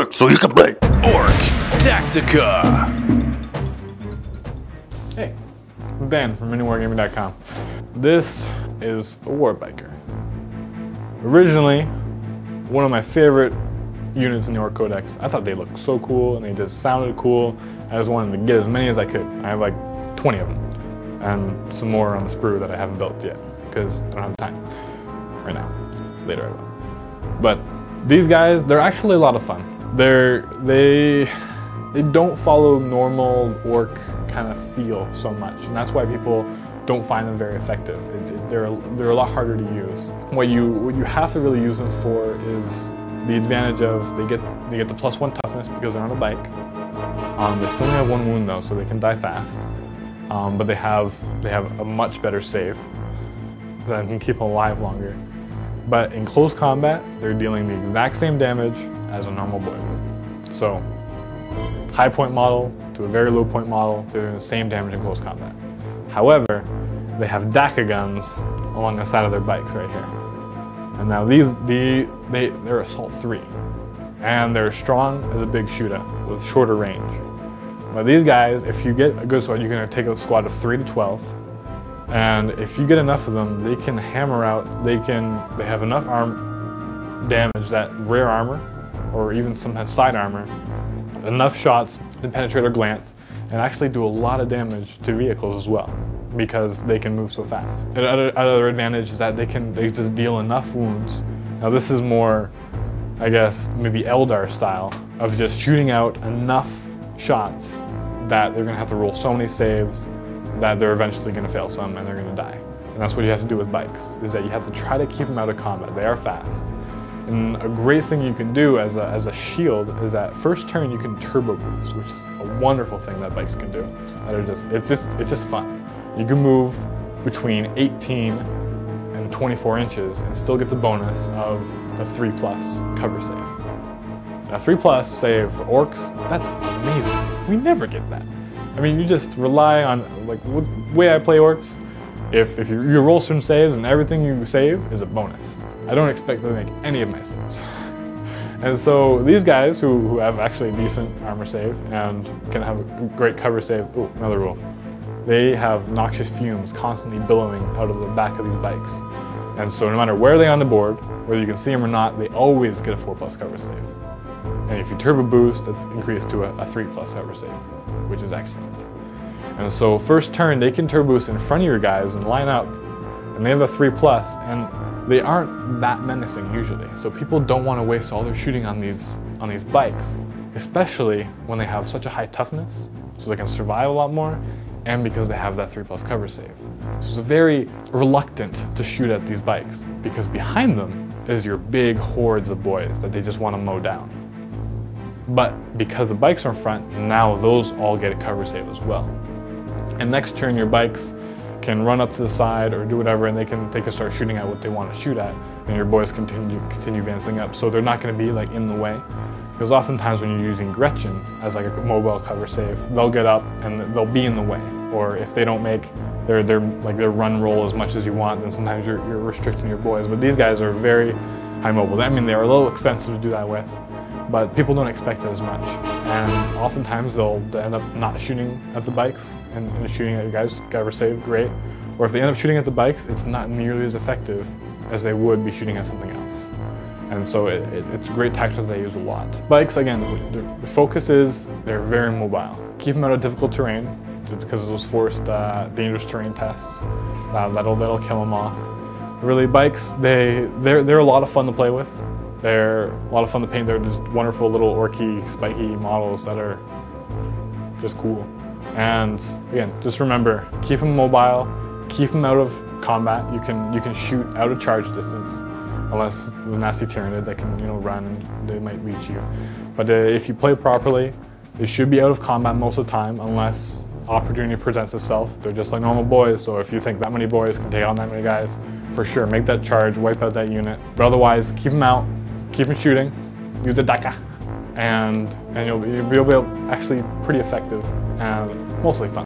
here so you can play Ork Tactica. Hey, I'm Ben from MiniWarGaming.com. This is a war biker. Originally, one of my favorite units in the Ork Codex. I thought they looked so cool and they just sounded cool. I just wanted to get as many as I could. I have like 20 of them and some more on the sprue that I haven't built yet because I don't have time right now. Later I will. But these guys, they're actually a lot of fun. They don't follow normal Ork kind of feel so much, and that's why people don't find them very effective. They're a lot harder to use. What you have to really use them for is the advantage of they get the +1 toughness because they're on a bike. They still only have 1 wound though, so they can die fast. But they have a much better save that can keep them alive longer. But in close combat, they're dealing the exact same damage as a normal boy would. So, high point model to a very low point model, they're doing the same damage in close combat. However, they have DACA guns along the side of their bikes right here. And now they're Assault 3. And they're strong as a big shooter with shorter range. But these guys, if you get a good squad, you're going to take a squad of 3 to 12. And if you get enough of them, they can hammer out, they have enough damage that rare armor, or even sometimes side armor, enough shots to penetrate or glance, and actually do a lot of damage to vehicles as well, because they can move so fast. Another advantage is that they just deal enough wounds. Now this is more, I guess, maybe Eldar style, of just shooting out enough shots that they're gonna have to roll so many saves that they're eventually going to fail some and they're going to die. And that's what you have to do with bikes, is that you have to try to keep them out of combat. They are fast. And a great thing you can do as a shield is that first turn you can turbo boost, which is a wonderful thing that bikes can do. It's just fun. You can move between 18 and 24 inches and still get the bonus of the 3+ cover save. Now 3+ save for orcs, that's amazing. We never get that. I mean, you just rely on, like, the way I play orcs, if you roll some saves and everything you save is a bonus. I don't expect to make any of my saves. And so these guys who have actually a decent armor save and can have a great cover save, oh, another rule. They have noxious fumes constantly billowing out of the back of these bikes. And so no matter where they're on the board, whether you can see them or not, they always get a 4+ cover save. And if you turbo boost, that's increased to a 3+ cover save, which is excellent. And so first turn, they can turbo boost in front of your guys and line up, and they have a 3+, and they aren't that menacing usually. So people don't want to waste all their shooting on these bikes, especially when they have such a high toughness, so they can survive a lot more, and because they have that 3+ cover save. So it's very reluctant to shoot at these bikes, because behind them is your big hordes of boys that they just want to mow down. But because the bikes are in front, now those all get a cover save as well. And next turn your bikes can run up to the side or do whatever, and they can start shooting at what they want to shoot at, and your boys continue advancing up. So they're not going to be like in the way. Because oftentimes when you're using Gretchen as like a mobile cover save, they'll get up and they'll be in the way. Or if they don't make their run roll as much as you want, then sometimes you're restricting your boys. But these guys are very high mobile. I mean, they're a little expensive to do that with, but people don't expect it as much. And oftentimes they'll end up not shooting at the bikes and shooting at your guys, cover save, great. Or if they end up shooting at the bikes, it's not nearly as effective as they would be shooting at something else. And so it's a great tactic that they use a lot. Bikes, again, the focus is they're very mobile. Keep them out of difficult terrain because of those forced dangerous terrain tests. That'll kill them off. Really, bikes, they're a lot of fun to play with. They're a lot of fun to paint. They're just wonderful little orky, spiky models that are just cool. And again, just remember, keep them mobile, keep them out of combat. You can shoot out of charge distance, unless the nasty Tyranid that can run and they might reach you. But if you play properly, they should be out of combat most of the time, unless opportunity presents itself. They're just like normal boys, so if you think that many boys can take on that many guys, for sure, make that charge, wipe out that unit. But otherwise, keep them out, keep them shooting, use the DACA, and you'll be actually pretty effective and mostly fun.